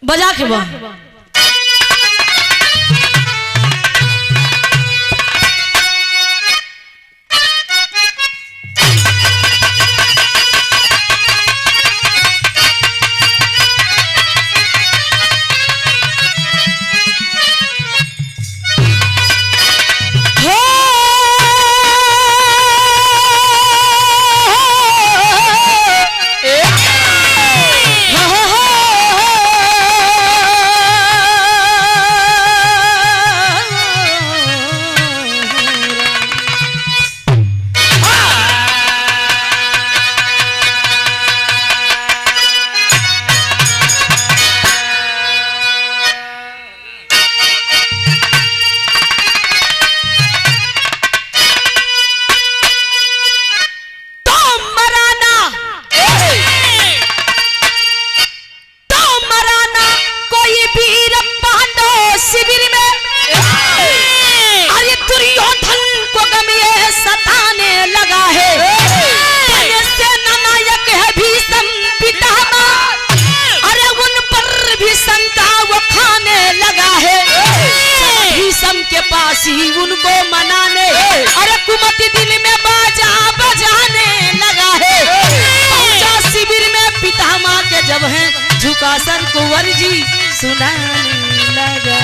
बजा के बा उनको मनाने अरे कुमति दिल में बाजा बजाने लगा है। पहुंचा शिविर में पितामह के जब है झुका सर कुंवर जी सुनाने लगा।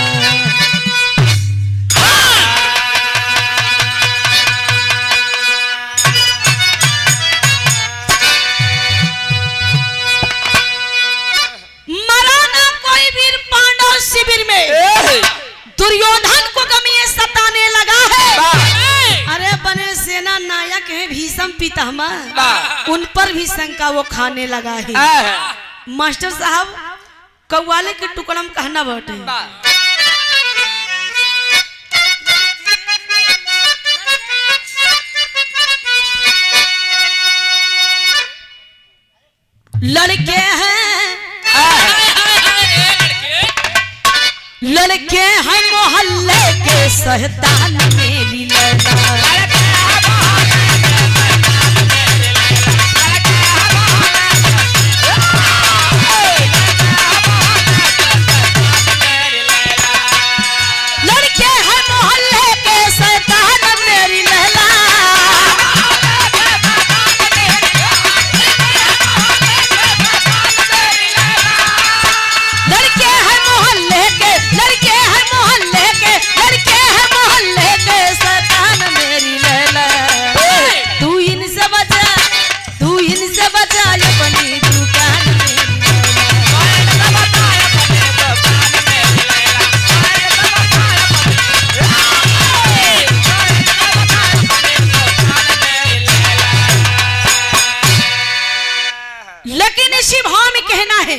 मराना कोई वीर पांडव शिविर में दुर्योधन को गमी सताने लगा है। अरे बने सेना नायक है भीष्म पितामह उन पर भी शंका वो खाने लगा है। मास्टर साहब कव्वाले के टुकड़ा में कहना बैठे लड़के हैं लड़के हैं मोहल्ले के सहतान मेरी लड़का। लेकिन इसी भाव में कहना है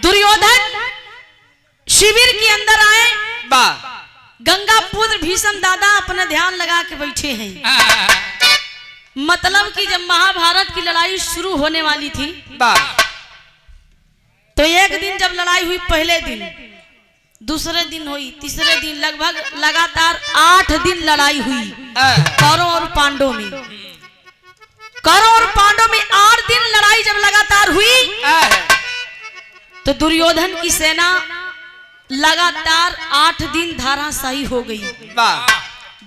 दुर्योधन शिविर के अंदर आए गंगा पुत्र भीष्म दादा अपना ध्यान लगा के बैठे हैं। मतलब कि जब महाभारत की लड़ाई शुरू होने वाली थी तो एक दिन जब लड़ाई हुई पहले दिन दूसरे दिन हुई तीसरे दिन लगभग लगातार 8 दिन लड़ाई हुई कौरव और पांडवों में। कौरव और पांडवों में 8 दिन लड़ाई जब लगातार हुई तो दुर्योधन की सेना लगातार 8 दिन धाराशायी हो गई।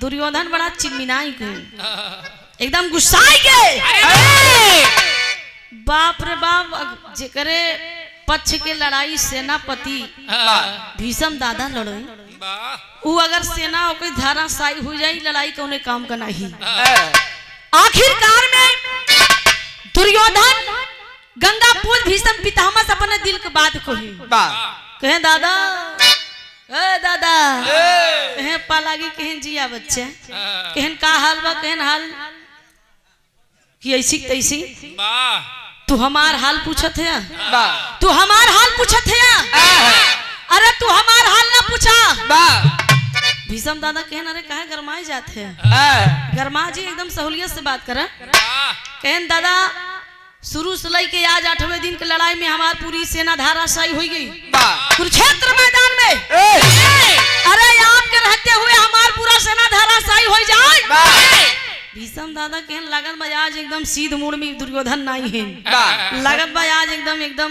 दुर्योधन बड़ा चिन्मिनाई गए एकदम गुस्साई गए। बाप रे बाप जेकरे पक्ष के लड़ाई सेनापति भीष्म दादा लड़े वो अगर सेना कोई धाराशायी हो जाए लड़ाई को उन्हें काम करना ही। आखिरकार में दुर्योधन गंगापुर भीष्म पितामह से अपने दिल की बात कहे दादा दादा कहे पालागी कहन जिया बच्चे कहन का हाल बा कहन हाल कि ऐसी तैसी तू हमार हाल पूछत है तू हमार हाल पूछत है अरे तू हमार हाल ना पूछा। भीष्म दादा कहन अरे काहे गरमाए जाते हैं गरमा जी एकदम सहूलियत से बात करा। कहन दादा शुरू से लेके आज 8वें दिन की लड़ाई में हमारी पूरी सेना धाराशायी हो गई कुरुक्षेत्र मैदान में। अरे आपके रहते हुए हमारा पूरा सेना भीषम दादा के लागत बा आज एकदम सीध मूड में दुर्योधन नहीं है, लागत बा आज एकदम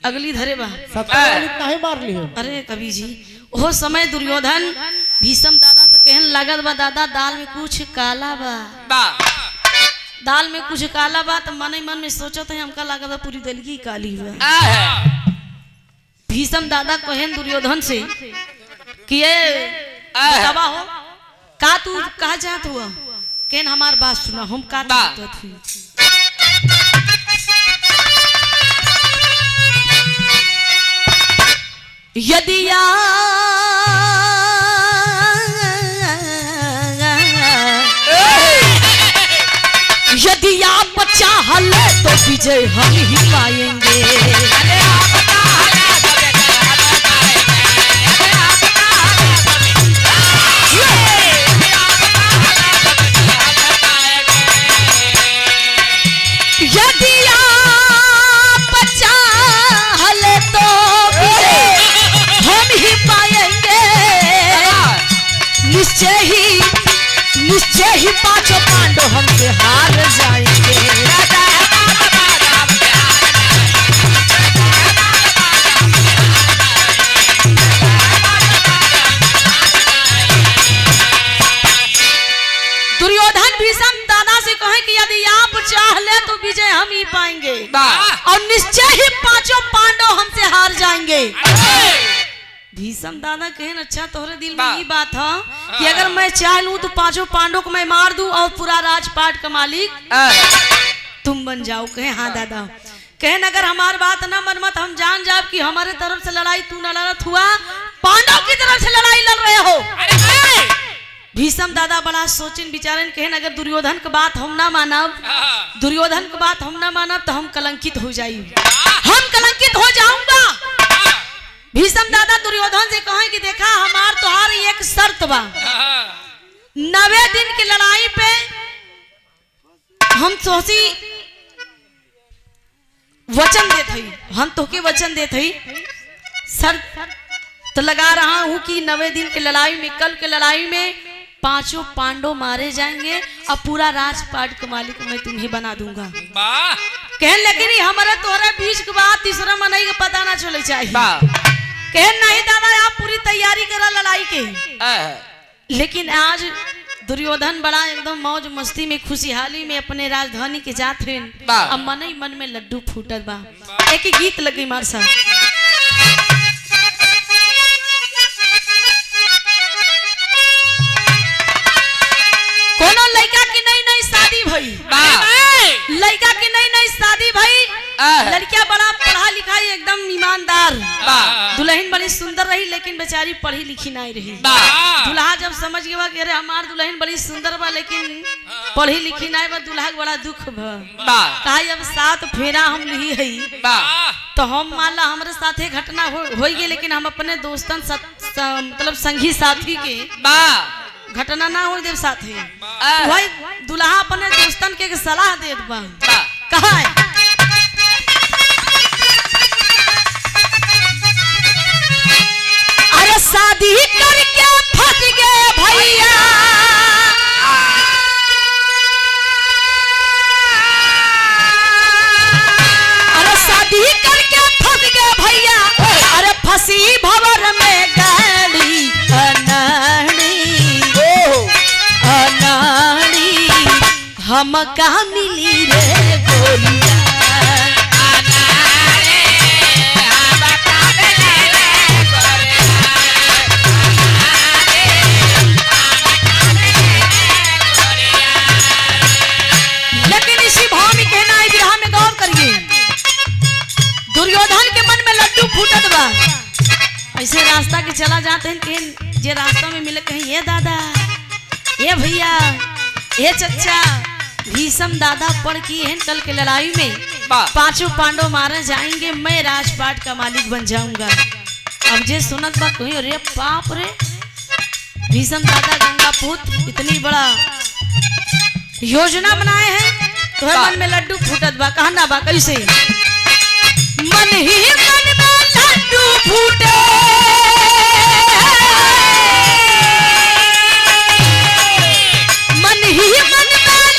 अगली धरे बा काहे मार ली। अरे कवि जी वो समय दुर्योधन भीषम दादा से कहन लागत बा दादा दाल में कुछ काला बा, दाल में कुछ काला बा। तो मन ही मन में सोचते हैं हमका लागत बा पूरी दल की काली बा। भीषम दादा कहन दुर्योधन से कि ये बतावा हो का तू कहा चाहत हुआ, कहन हमार बात सुना हम का चाहत हूँ। यदि आप चाहल तो विजय हम ही पाएंगे। यदि आप चाहल तो हम ही पाएंगे, निश्चय ही पांचों पांडव हमसे हार जाएंगे। दुर्योधन भीषम दादा से कहे कि यदि आप चाह ले तो विजय हम ही पाएंगे और निश्चय ही पांचों पांडव हमसे हार जाएंगे। भीषम दादा कहें अच्छा तोहरे दिल में ये बात है कि अगर मैं चाह लूं तो पांचों पांडवों को मैं मार दूं और पूरा राजपाट का मालिक तुम बन जाओ। कहे हाँ दादा। कहें अगर हमारी बात ना मन मत हम जान जाए कि हमारे तरफ से लड़ाई तू न लड़त हुआ, पांडव की तरफ से लड़ाई लड़ रहे हो। भीषम दादा बड़ा सोचिन विचारन कहें अगर दुर्योधन की बात हम ना मानब, दुर्योधन की बात हम ना मानब तो हम कलंकित हो जाएंगे, हम कलंकित हो जाऊंगा। भीषम दादा दुर्योधन से कहे कि देखा हमार तोहार एक शर्त बा, 90 दिन की लड़ाई पे हम सोची वचन देते ही, हम तोके वचन देते ही शर्त तो लगा रहा हूं कि 90 दिन की लड़ाई में, कल की लड़ाई में पांचों पांडव मारे जाएंगे और पूरा राजपाट का मालिक मैं तुम्हें बना दूंगा। कह लेकिन हमारा तोहरा बीच के बाद तीसरा मनई का पता ना चले चाहिए। कह नहीं दादा आप पूरी तैयारी करा लड़ाई के। लेकिन आज दुर्योधन बड़ा एकदम मौज मस्ती में खुशहाली में अपने राजधानी के जात हैं, अब मन ही मन में लड्डू फूटत बा। एक ही गीत लगी मार सा कोनो लड़का की नई नई शादी भई, लड़का की नई नई शादी भई, लड़कियां बड़ा पढ़ा लिखा एकदम ईमानदार, दुल्हन बड़ी सुंदर रही लेकिन बेचारी पढ़ी लिखी नहीं रही। दुल्हा जब समझ गया कि अरे हमार दुल्हन बड़ी सुंदर बा लेकिन पढ़ी लिखी नहीं बा, दुल्हा बड़ा दुख बा। कहा अब 7 फेरा हम ली है तो हम मान ला हमारे साथे घटना हो गई, लेकिन हम अपने दोस्तन मतलब संगी साथी के घटना ना हो देव साथी भाई दुल्हा अपने दोस्तन के सलाह देत बा। कहा है अरे शादी करके फंस गए भैया, अरे शादी करके फंस गए भैया, अरे फंसी भंवर में गाड़ी हम कहा मिली रे गोलिया। लेकिन इसी भाव में कहना है विरह में गौर करिए, दुर्योधन के मन में लड्डू फूटत बा। ऐसे रास्ता के चला जाते हैं कि जे रास्ता में मिले कहीं ये दादा, ये भैया, ये चच्चा, भीषम दादा पढ़ की है कल के लड़ाई में पांचों पांडव मारे जाएंगे, मैं राजपाट का मालिक बन जाऊंगा। अब जे सुनत बा कहीं अरे बाप रे भीषम दादा गंगापूत इतनी बड़ा योजना बनाए हैं, तो मन में लड्डू फूटत बा। कहना बा कैसे मन ही मन में लड्डू फूटे, मन ही मन में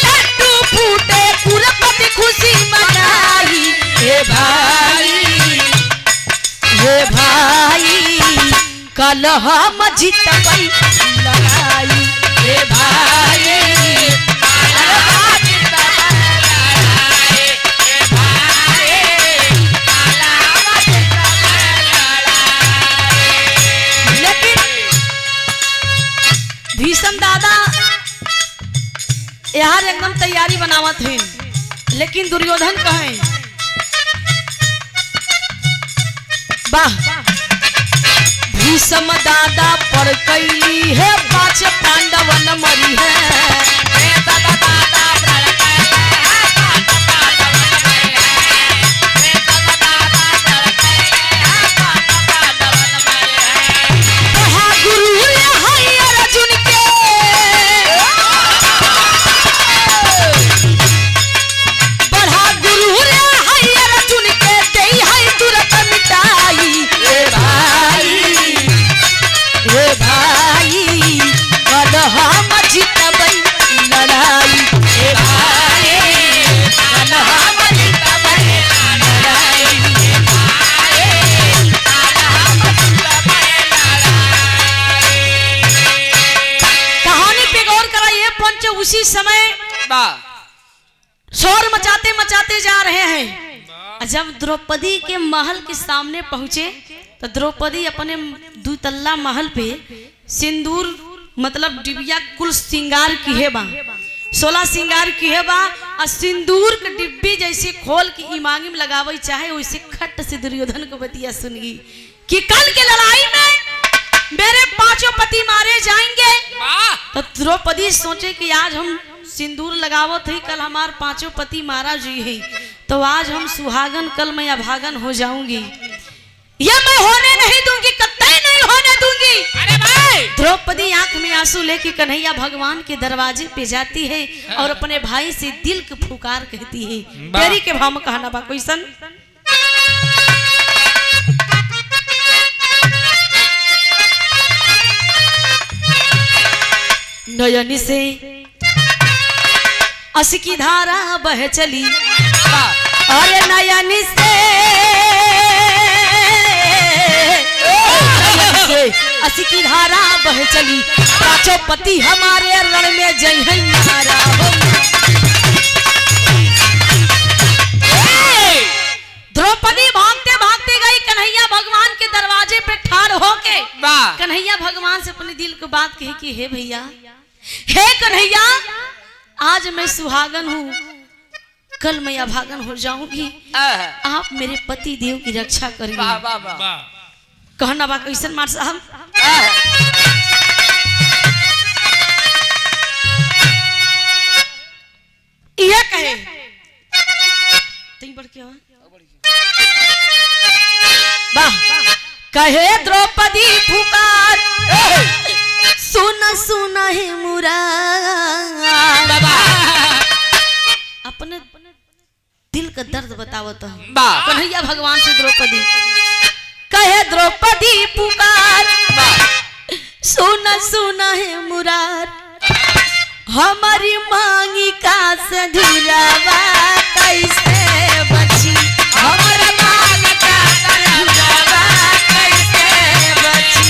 कल हम जीतबै लड़ाई रे भाई। भीषम दादा यार एकदम तैयारी बनावत हैं, लेकिन दुर्योधन कहें वाह भीषम दादा पर कैली है 5 पांडवन मरी है। उसी समय शोर मचाते मचाते जा रहे हैं। जब द्रौपदी के महल के सामने पहुंचे तो द्रौपदी अपने 2 तल्ला महल पे सिंदूर मतलब डिबिया कुल श्रृंगार की है बा, 16 श्रृंगार की है बा, और सिंदूर के डिब्बी जैसे खोल के इमांगी में लगावे चाहे वैसे खट से दुर्योधन को बतिया सुनगी कि कल के लड़ाई में मेरे 5 पति मारे जाएंगे। तो द्रौपदी सोचे कि आज हम सिंदूर लगावत ही, कल हमार 5 पति मारा जी है, तो आज हम सुहागन कल मैं अभागन हो जाऊंगी, ये मैं होने नहीं दूंगी, कतई नहीं होने दूंगी। अरे भाई द्रौपदी आंख में आंसू लेके कन्हैया भगवान के दरवाजे पे जाती है और अपने भाई से दिल की पुकार कहती है। तेरी के भाव में कहना बा क्वेश्चन नयन से अस की धारा बह चली, अरे नयन से अस की धारा बह चली, 5 पति हमारे रण में जय है नारा हो। द्रौपदी भागते भागते गई कन्हैया भगवान के दरवाजे पे ठाड़ होके कन्हैया भगवान से अपने दिल की बात कही कि हे भैया, हे कन्हैया, आज मैं सुहागन हूँ, कल मैं अभागन हो जाऊंगी, आप मेरे पति देव की रक्षा करिए। कहना बा कैसन मार साहब ये कहे वाह कहे द्रौपदी पुकार सुन सुन है मुराद, अपने दिल का दर्द बतावत कन्हैया भगवान से द्रौपदी कहे द्रौपदी पुकार सुन सुन है मुरार, हमारी मांगी का सधुरावा कैसे बची, हमारी मांगी का सधुरावा कैसे बची।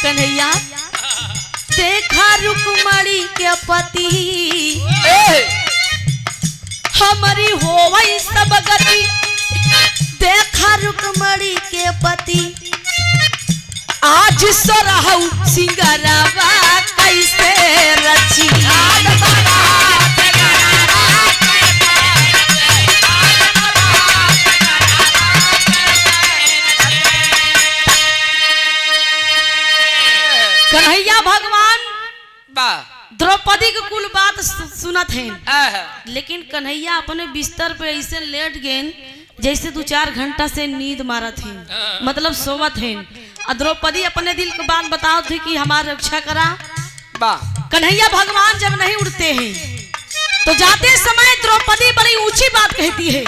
कन्हैया देखा रुक्मणी के पति हमारी होवई सब गति, देखा रुक्मणी के पति आज सरहु सिंगरवा कैसे रची। कन्हैया भगवान द्रौपदी की कुल बात सुनत हैं, लेकिन कन्हैया अपने बिस्तर पे ऐसे लेट गए जैसे 2-4 घंटा से नींद मारत हैं, मतलब सोवत हैं। और द्रौपदी अपने दिल की बात बताओ थी कि हमारी रक्षा करा। कन्हैया भगवान जब नहीं उठते हैं तो जाते समय द्रौपदी बड़ी ऊंची बात कहती है,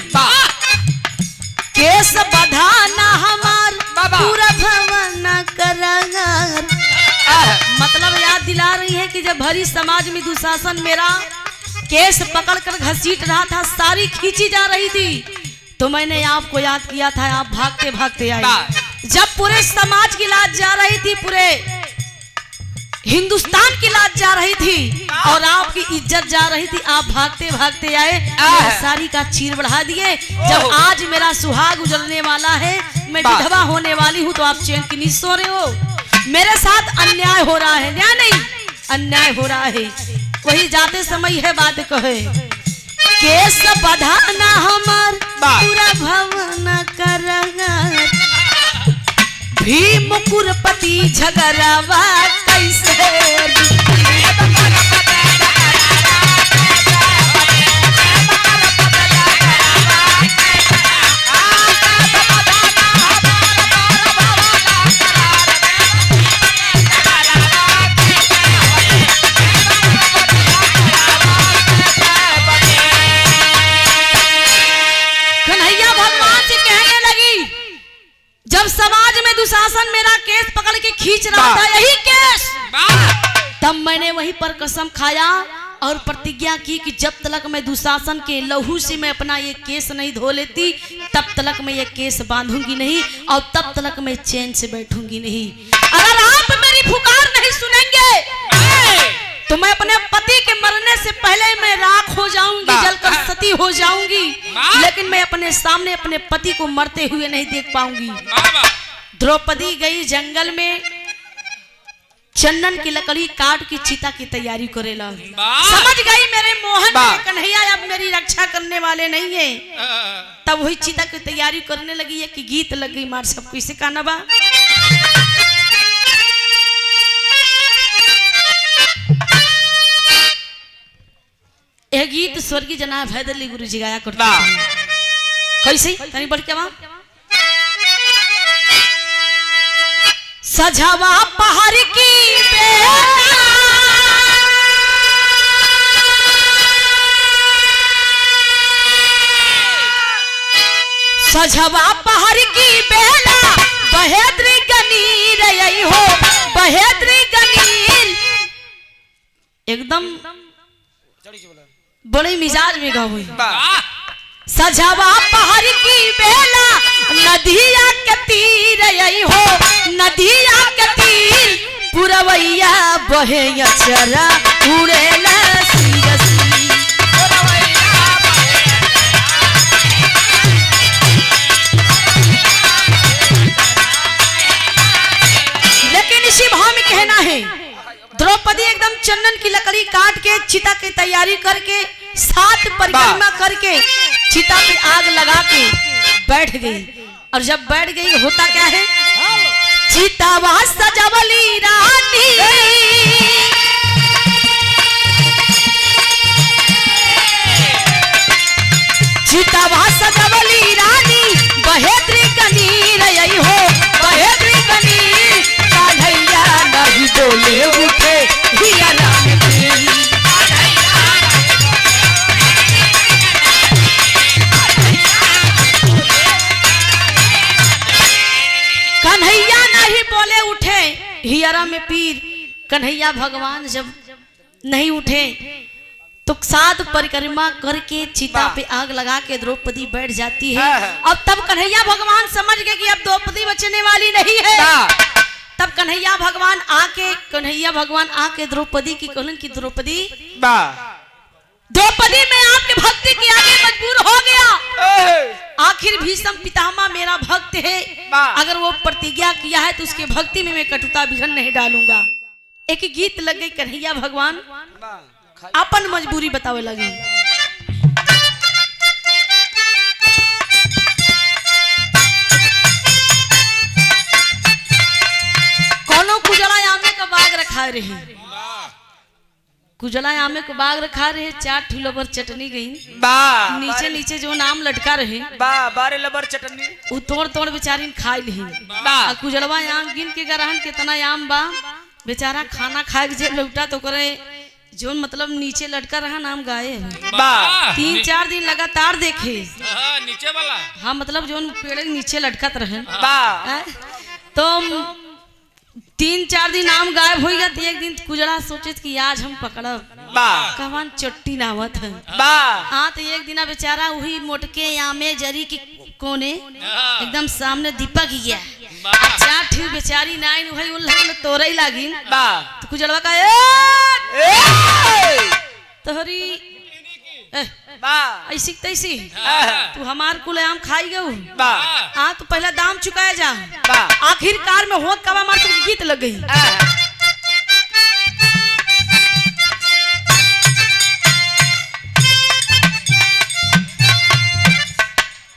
केस बधाना हमार पूरा भवन करार। मतलब याद दिला रही है कि जब भरी समाज में दुशासन मेरा केस पकड़कर घसीट रहा था, सारी खींची जा रही थी, तो मैंने आपको याद किया था, आप भागते भागते आए। जब पूरे समाज की लाज जा रही थी, पूरे हिंदुस्तान की लाज जा रही थी और आपकी इज्जत जा रही थी, आप भागते भागते आए, सारी का चीर बढ़ा दिए। जब आज मेरा सुहाग उजड़ने वाला है, मैं विधवा होने वाली हूँ, तो आप चैन की नींद सो रहे हो। मेरे साथ अन्याय हो रहा है, न्याय नहीं अन्याय हो रहा है। वही जाते समय है बात कहे, केस बधाना हमार पूरा भवन करार। भीम कुरपति झगड़ावा कैसे समाज में दुशासन मेरा केस पकड़ के खींच रहा था, यही केस, तब मैंने वहीं पर कसम खाया और प्रतिज्ञा की कि जब तक मैं दुशासन के लहू से मैं अपना ये केस नहीं धो लेती, तब तक मैं ये केस बांधूंगी नहीं और तब तक मैं चैन से बैठूंगी नहीं। अगर आप मेरी पुकार नहीं सुनेंगे तो मैं अपने पति के मरने से पहले मैं राख हो जाऊंगी, जलकर सती हो जाऊंगी, लेकिन मैं अपने सामने अपने पति को मरते हुए नहीं देख पाऊंगी। द्रौपदी गई जंगल में, चंदन की लकड़ी काट की चिता की तैयारी करेला। समझ गई मेरे मोहन मेरे कन्हैया अब मेरी रक्षा करने वाले नहीं है। तब वही चिता की तैयारी करने लगी है कि गीत लग गई मार सबको, इसे कहना बा यह गीत स्वर्गीय जनाब हैदर अली गुरु जी गाया करते हैं। कैसे तनी बढ़ के सजावा पहाड़ की बेला, सजावा पहाड़ की बेला, बहेद्री गनीर यही हो बहेद्री गनीर। एकदम बड़े मिजाज में गाओ। सजावा पहाड़ की बेला, नदिया के तीर यही हो नदिया के तीर, पुरवैया बहे अचरा उड़ेला सिरसी। लेकिन इसी भाव में कहना है, द्रौपदी एकदम चंदन की लकड़ी काट के चिता की तैयारी करके 7 परिक्रमा करके चिता पे आग लगा के बैठ गई। और जब बैठ गई होता क्या है, चितावा सजवली रानी, चितावा सजवली रानी, बहेद्री गनीर यही हो बहेद्री गनीर। कान्हैया नहीं बोले उठे हिया राम की, कन्हैया नहीं बोले उठे हियरा में पीर। कन्हैया भगवान जब नहीं उठे तो 7 परिक्रमा करके चिता पे आग लगा के द्रौपदी बैठ जाती है। अब तब कन्हैया भगवान समझ गए कि अब द्रौपदी बचने वाली नहीं है। तब कन्हैया भगवान आके द्रौपदी की कहलन कि द्रौपदी मैं आपके भक्ति के आगे मजबूर हो गया। आखिर भीष्म पितामह मेरा भक्त है, अगर वो प्रतिज्ञा किया है तो उसके भक्ति में मैं कटुता विघन नहीं डालूंगा। एक गीत लग गई, कन्हैया भगवान अपन मजबूरी बतावे लगे। कोनो कुजला आमे का बाग रखा रहे, कुजला आमे को बाग रखा रहे, 4 ठुलबर चटनी गई, नीचे नीचे जो नाम लटका रहे बारे लबर चटनी वो तोड़ तोड़ बेचारी खाई ली। कुजलवा आम गिन के गरहन कितना आम बा, बेचारा खाना खाए के जब लौटा तो करे जो मतलब नीचे लटका रहा नाम गाये बा 3-4 दिन लगातार देखे। हाँ, नीचे वाला हाँ मतलब जो पेड़ के नीचे लटकत रहे बा तो 3-4 दिन आम गायब हो गया। तो एक दिन कुजड़ा सोचे कि आज हम पकड़ब बा कवन चट्टी नावत है। बा हाँ तो एक दिन बेचारा वही मोटके आमे जरी के कोने एकदम सामने दीपक गया। अच्छा ठीक बेचारी नाइन वही उल्लंघन तोरे ही लागी बा तो कुजड़वा का तोहरी बा ऐसी तैसी तू हमार कुल आम खाई गऊ बा तो पहला दाम चुकाया जा। बा आखिरकार में होत कबा मार के गीत लग गई।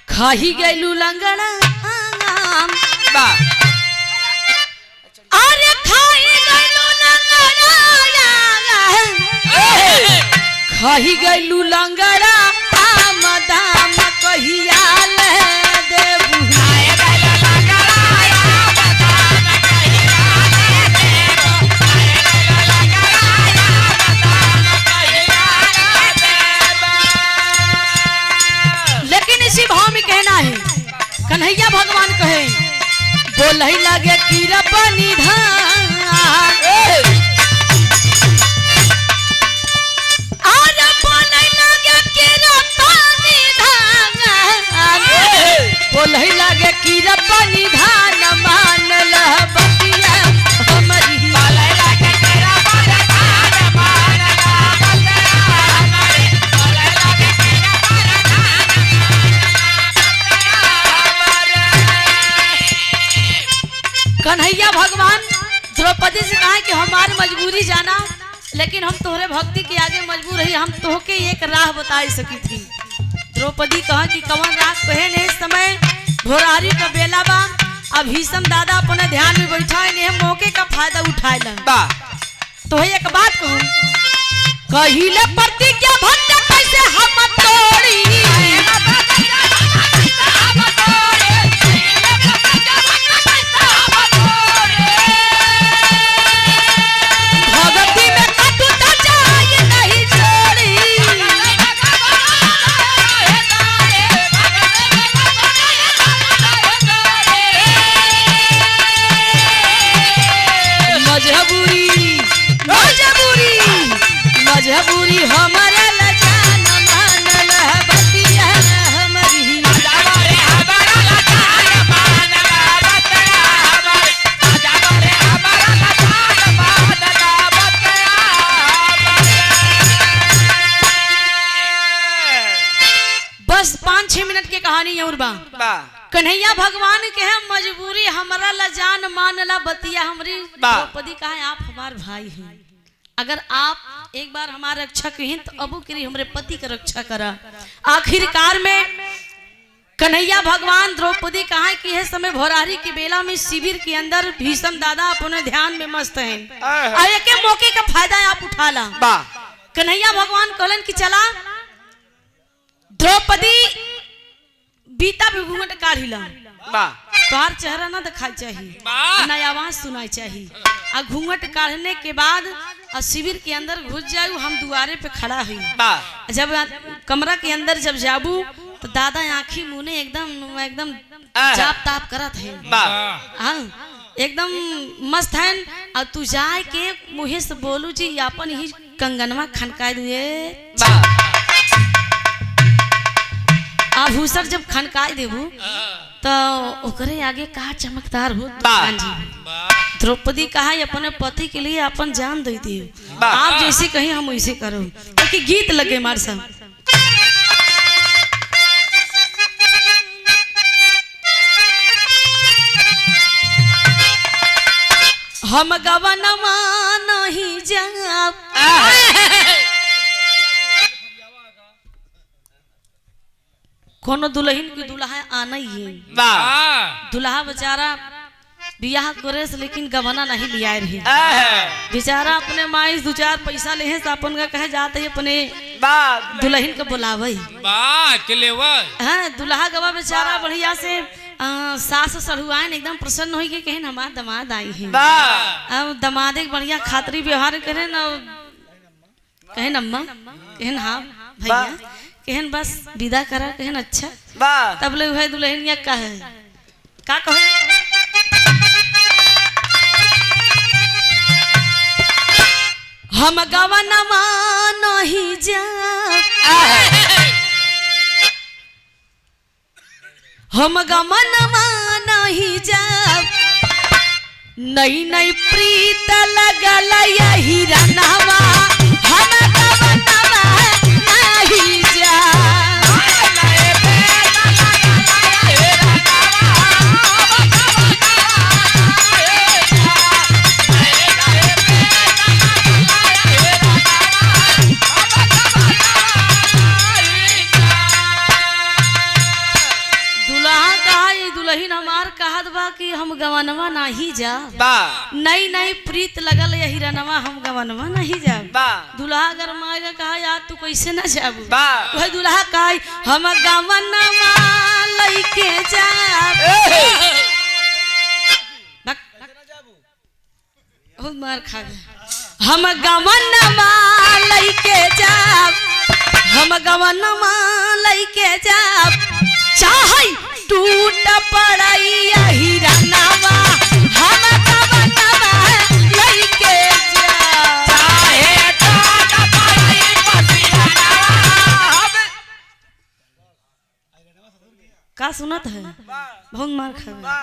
खाही गैलू लंगड़ा आम बा अरे खाही गैलू लंगड़ा खाही गैलू लंगड़ा आम दाम कहिया ले देबू लेकिन इसी भाव में कहना है कन्हैया भगवान कहे बोलही लगे कीरा पानी धान अरे बोलही लगे कीरा पानी धान बोलही लगे कीरा पानी धान मान लह बतिया हमरी बोलही लगे कीरा पानी धान मान लह बतिया हमरी बोलही लगे कीरा पानी कन्हैया भगवान द्रौपदी से कहा कि हमारी मजबूरी जाना लेकिन हम तोहरे भक्ति के आगे मजबूर रही हम तोहके एक राह बता सकी थी। द्रौपदी कहा कि कवन राह कहे ने समय भोरारी का बेला बा अब भीषम दादा अपने ध्यान में बैठा है मौके का फायदा उठाए लन बा तो एक बात कहूं कहिले प्रतिज्ञा भंग कैसे हम तोड़ी भगती में कटु तो जाए नहीं छोड़ी मजबूरी हमारे लजान मान लह बतिया हमरी बस 5-6 मिनट की कहानी और बा बा कन्हैया भगवान के है मजबूरी हमारा लजान मान ला बतिया हमरी बा। द्रौपदी का है आप हमार भाई हैं अगर आप एक बार हमारा रक्षक हैं तो अबू करी हमारे पति का रक्षा करा। आखिरकार में कन्हैया भगवान द्रौपदी कहा कि यह समय भोरारी के बेला में शिविर के अंदर भीषम दादा अपने ध्यान में मस्त हैं और एक मौके का फायदा आप उठा ला। बा कन्हैया भगवान कहलन कि चला द्रौपदी बीता भी घूंघट काढ़ी ला बा तोहार चेहरा ना दिखाई चाहिए ना आवाज सुनाई चाहिए और घूंघट काढ़ने के बाद और शिविर के अंदर घुस जाऊ हम दुआरे पे खड़ा हुई बा जब कमरा के अंदर जब जाबू तो दादा आंखी मुने एकदम एकदम जाप ताप करत है बा हाँ एकदम मस्त है और तू जाए के मुहे से बोलू जी अपन ही कंगनवा खनका दिए बा आभूषण जब खनकाई देबू तो ओकरे आगे कहा चमकदार हो द्रौपदी कहा अपने पति के लिए अपन जान दे दिए आप जैसे कहीं हम वैसे करो क्योंकि गीत लगे मार सब हम गवनमा नहीं जाब कोनो दुल्हन की दुल्हा आना ही है बा दुल्हा बेचारा बियाह करे से लेकिन गवना नहीं लिया रही बेचारा अपने माई 2-4 पैसा ले है अपन का कहे जाते है अपने बा दुल्हन के बुलावे हाँ दुल्हा गवा बेचारा बढ़िया से सास सढ़ुआन एकदम प्रसन्न हो के कहे हमार दामाद आई है बा अब दामादे बढ़िया खातरी व्यवहार करे न कहन अम्मा कहन हाँ भैया कहन बस विदा करा कहन अच्छा वाह तब ले वह दुल्हनिया कहे का कहे हम गवनमा नहीं जा हम गवनमा नहीं जा नई नई प्रीत लगल यही रनवा हम गवनमा नहीं जा दुल्हन हमार कहत बा कि हम गवनवा नहीं जा नई नई प्रीत लगल यही रनवा हम गवनवा नहीं जा दूल्हा अगर माएगा कहा यार तू कैसे ना जाबू वह दूल्हा कहा हम गवनवा लइके जा बहुत मार खा गए हम गवनवा लइके जा हम गवनवा लइके जा चाहे टूट पड़ई यही रनवा हम गवनवा लइके जा चाहे टूट पड़ई का सुनत है बहुत मार खा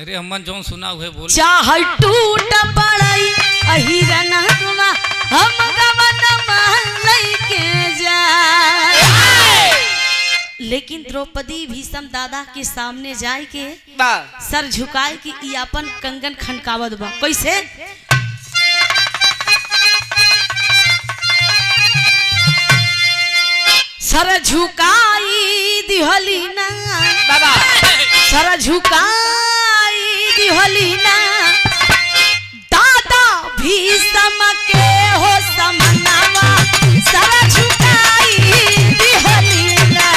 अरे अम्मा जो सुना हुए बोल चाहे टूट पड़ई यही रनवा हम गवनवा लइके जा लेकिन द्रौपदी भीष्म दादा के सामने जाए के सर झुकाए कि ई अपन कंगन खनकावत बा कैसे सर झुकाई दिहली ना सर झुकाई दिहली ना दादा भीष्म के हो समनावा सर झुकाई दिहली ना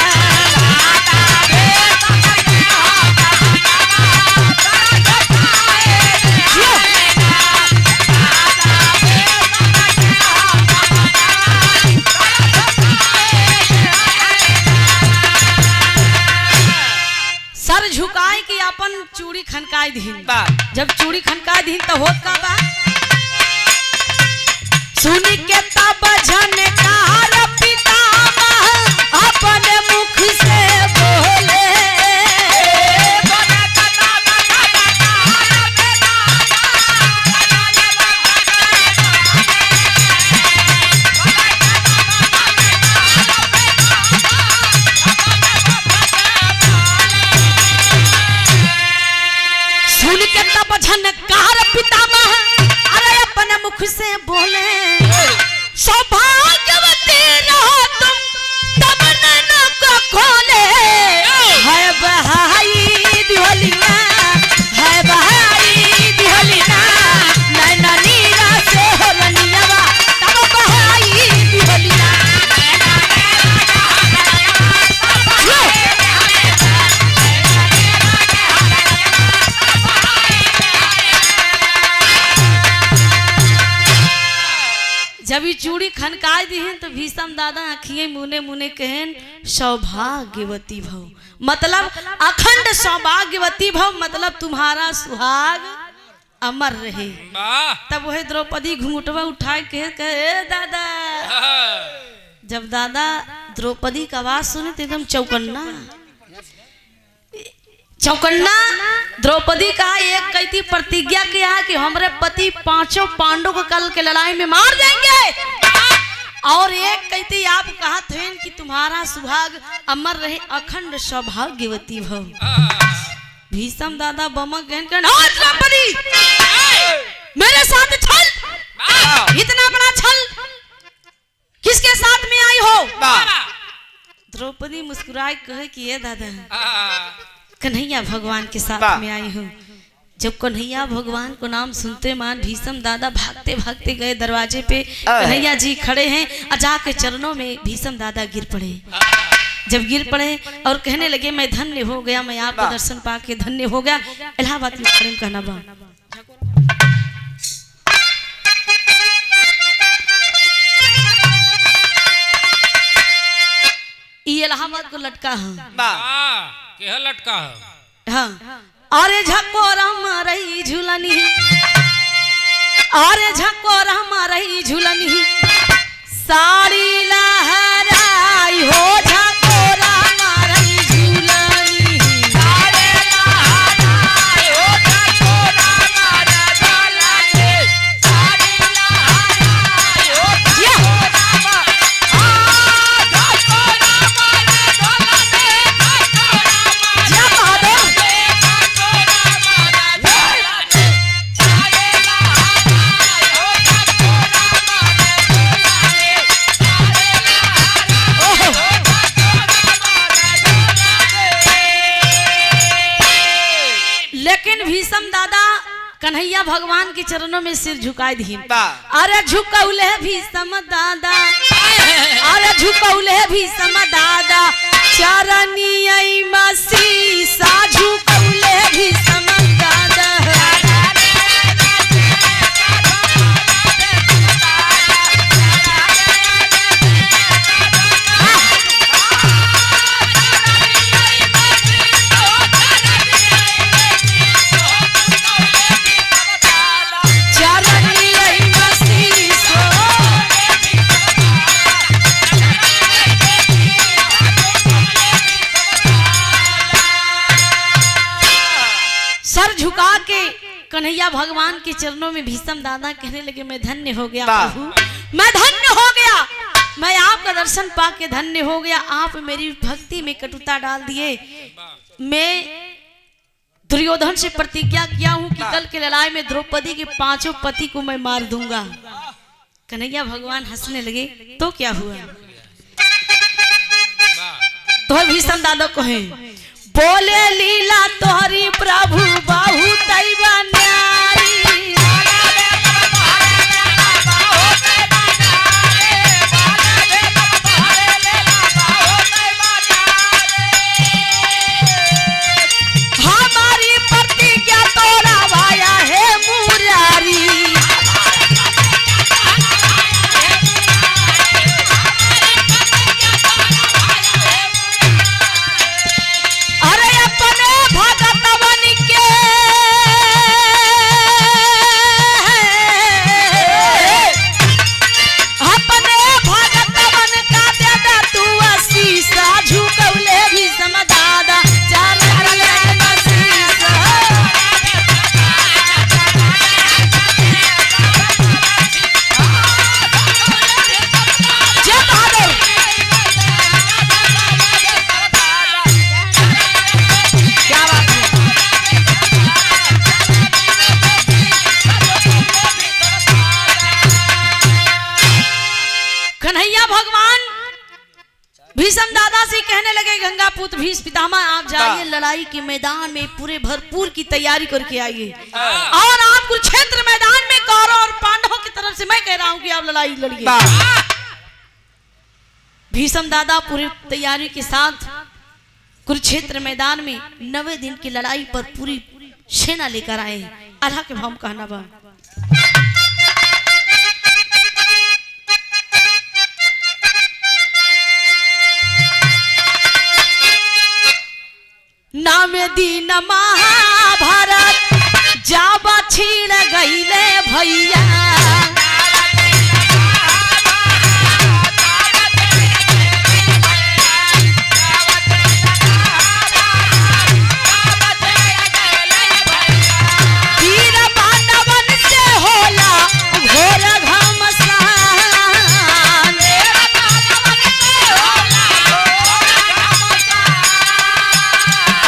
सर झुकाए कि अपन चूड़ी खनकाई दीन जब चूड़ी खनकाई दीन तो होत का बा सुनी के तब झनकार पितामह अपने मुख से बोले सुन के तब झनकार पितामह अरे अपने मुख से बोले सौभाग्यवती रहो तुम तब नैना को खोले है बहाई दिहलिया है बहाई दिहलिया नैना नीरा से होलनियावा तब बहाई दिहलिया जब ये चूड़ी खनकाय दीहन तो भीष्म दादा आखिए मुने मुने कहन सौभाग्यवती भव मतलब अखंड सौभाग्यवती भव मतलब तुम्हारा सुहाग अमर रहे तब वह द्रौपदी घुंघटवा उठाए कहे दादा जब दादा द्रौपदी का आवाज सुने तो एकदम चौकन्ना चौकन्ना द्रौपदी का एक कहती प्रतिज्ञा किया कि हमारे पति पांचों पांडवों को कल के लड़ाई में मार देंगे और एक कहती आप कहा थे कि तुम्हारा सुहाग अमर रहे अखंड सौभाग्यवती भव भीष्म दादा बमक गहन द्रौपदी मेरे साथ छल इतना बड़ा छल किसके साथ में आई हो द्रौपदी मुस्कुराए कहे कि ये दादा कन्हैया भगवान के साथ में आई हूँ जब कन्हैया भगवान को नाम सुनते मान भीष्म दादा भागते भागते गए दरवाजे पे कन्हैया जी खड़े हैं अजा के चरणों में भीष्म दादा गिर पड़े जब गिर पड़े और कहने लगे मैं धन्य हो गया मैं आपका दर्शन पाके धन्य हो गया इलाहाबाद में खड़े कहना बा को लटका है। केह लटका है। हाँ अरे झकोरा मारई झूलनी, अरे झकोरा मारई झूलनी, साड़ी लहराई हो झकोरा मारई झूलनी, साड़ी लहराई हो झकोरा मारई झूलनी, साड़ी लहराई हो झकोरा कन्हैया भगवान के चरणों में सिर झुकाए दीन। अरे झुकौले भी सम दादा, अरे झुकौले भी सम दादा, चरनियै मसीसा झुकौले भी सम दादा। सर झुका के कन्हैया भगवान के चरणों में भीष्म दादा कहने लगे, मैं धन्य हो गया प्रभु, मैं धन्य हो गया, मैं आपका दर्शन पा के धन्य हो गया। आप मेरी भक्ति में कटुता डाल दिए। मैं दुर्योधन से प्रतिज्ञा किया हूं कि कल के लड़ाई में द्रौपदी के 5 पति को मैं मार दूंगा। कन्हैया भगवान हंसने लगे। तो क्या हुआ? तो भीष्म दादा कहे, बोले लीला तोहरी प्रभु बहुत न्यारी, हमारी प्रतिज्ञा तोड़ा वाया है मुरारी। भीष्म दादा से कहने लगे, गंगापुत्र भीष्म पितामह आप जाइए लड़ाई के मैदान में पूरे भरपूर की तैयारी करके आइए, और आप कुरुक्षेत्र मैदान में कौरव और पांडवों की तरफ से मैं कह रहा हूं कि आप लड़ाई लड़िए। भीष्म दादा पूरी तैयारी के साथ कुरुक्षेत्र मैदान में 90 दिन की लड़ाई पर पूरी सेना लेकर आए। अल्लाह के भाव कहना बा, नाम दीन महाभारत जाबा छीड़ गईले भैया, वीर पांडवन से होला घोर घमसान,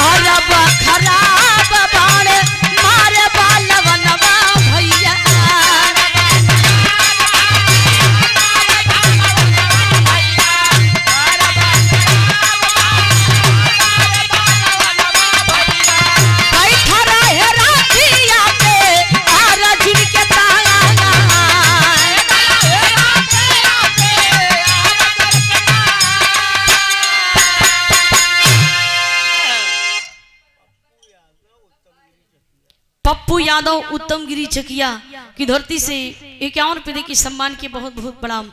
अरब खराब बाण मारे बालवनवा भैया, बैठा रहे राखिया पे अर्जुन के ताया। पप्पू यादव उत्तम गिरी चकिया की धरती से 51 पीढ़ी की सम्मान की बहुत बहुत प्रणाम।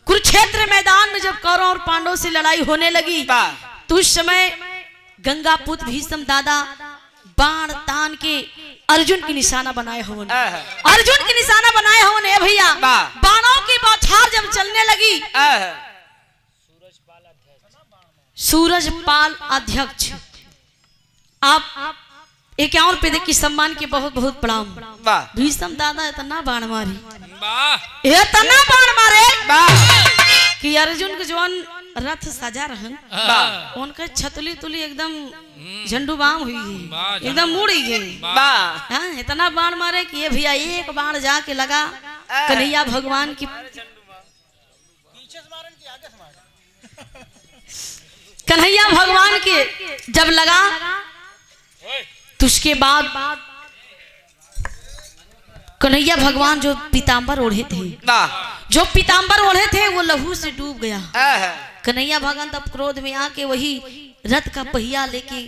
कुरुक्षेत्र मैदान में जब कौरव और पांडव से लड़ाई होने लगी तो उस समय गंगा पुत्र भीष्म दादा बाण तान के अर्जुन की निशाना बनाए होवन, अर्जुन की निशाना बनाए होवन है भैया। बाणों की बौछार जब चलने लगी, सूरजपाल अध्यक्ष आप एक और पे देखिए सम्मान के बहुत बहुत प्रणाम। भीष्म दादा इतना बाण मारी, इतना बाण मारे कि अर्जुन के जवान रथ सजा रहन उनका छतली तुली एकदम झंडू बाम हुई है, एकदम मुड़ी गई। हाँ, इतना बाण मारे कि ये भैया एक बाण जाके लगा कन्हैया भगवान की, कन्हैया भगवान के जब लगा तो उसके बाद कन्हैया भगवान जो पीतांबर ओढ़े थे, जो पीतांबर ओढ़े थे वो लहू से डूब गया। कन्हैया भगवान तब क्रोध में आके वही रथ का पहिया लेके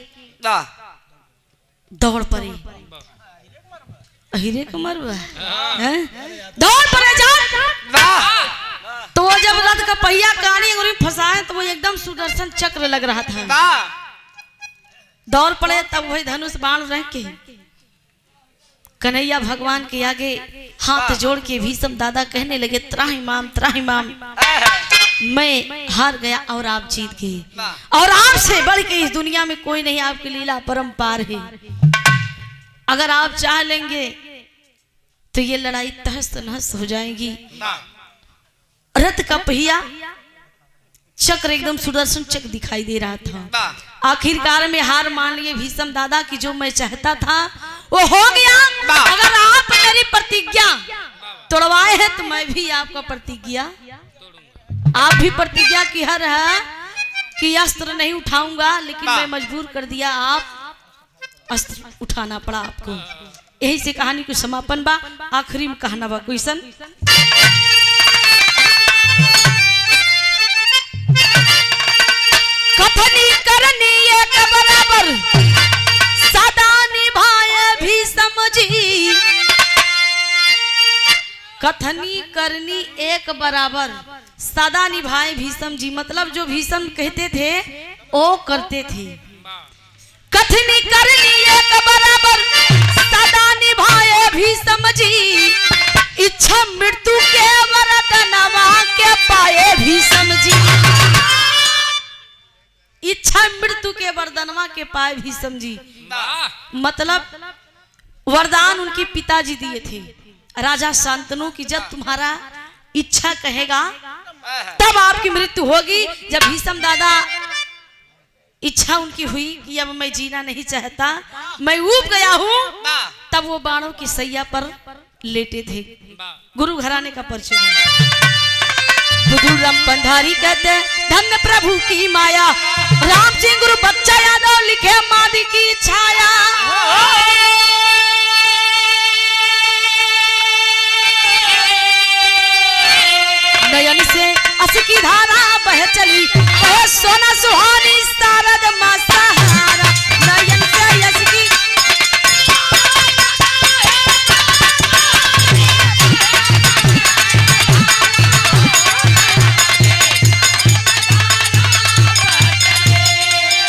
दौड़ पड़े। अहिरे कमर दौड़ पड़े जा। तो वो जब रथ का पहिया कानी और फंसाए तो वो एकदम सुदर्शन चक्र लग रहा था। दौड़ पड़े तब वही धनुष बाण रख के कन्हैया भगवान के आगे हाथ जोड़ के भीष्म दादा कहने लगे त्राहिमाम त्राहिमाम, मैं हार गया और आप जीत गए, और आपसे बढ़ के इस दुनिया में कोई नहीं, आपकी लीला परंपार है। अगर आप चाह लेंगे तो ये लड़ाई तहस नहस हो जाएगी। रथ का पहिया चक्र एकदम सुदर्शन चक्र दिखाई दे रहा था। आखिरकार में हार मान लिए भीष्म दादा की जो मैं चाहता था वो हो गया। अगर आप मेरी प्रतिज्ञा तोड़वाए हैं तो मैं भी आपका प्रतिज्ञा, आप भी प्रतिज्ञा की हर है कि अस्त्र नहीं उठाऊंगा, लेकिन मैं मजबूर कर दिया, आप अस्त्र उठाना पड़ा आपको। यही से कहानी को समापन बा। आखिरी में कहना बा क्वेश्चन, कथनी करनी एक बराबर सदा निभाए भीष्म जी, कथनी करनी एक बराबर सदा निभाए भीष्म जी, मतलब जो भीष्म कहते थे वो करते थे। कथनी करनी एक बराबर सदा निभाए भीष्म जी, इच्छा मृत्यु के वरदानवा के पाए भीष्म जी, इच्छा मृत्यु के वरदानवा के पाए भीष्म जी। मतलब वरदान उनके पिताजी दिए थे राजा शांतनु की, जब तुम्हारा इच्छा कहेगा तब आपकी मृत्यु होगी। जब भीष्म दादा इच्छा उनकी हुई कि अब मैं जीना नहीं चाहता, मैं ऊब गया हूँ, तब वो बाणों की सैया पर लेटे थे। गुरु घराने का परिचय बुधुरम बंधारी कहते धन्य प्रभु की माया, राम सिंह गुरु बच्चा यादव लिखे मादी की छाया। नयन से अस की धारा बह चली, वह सोना सुहानी सारद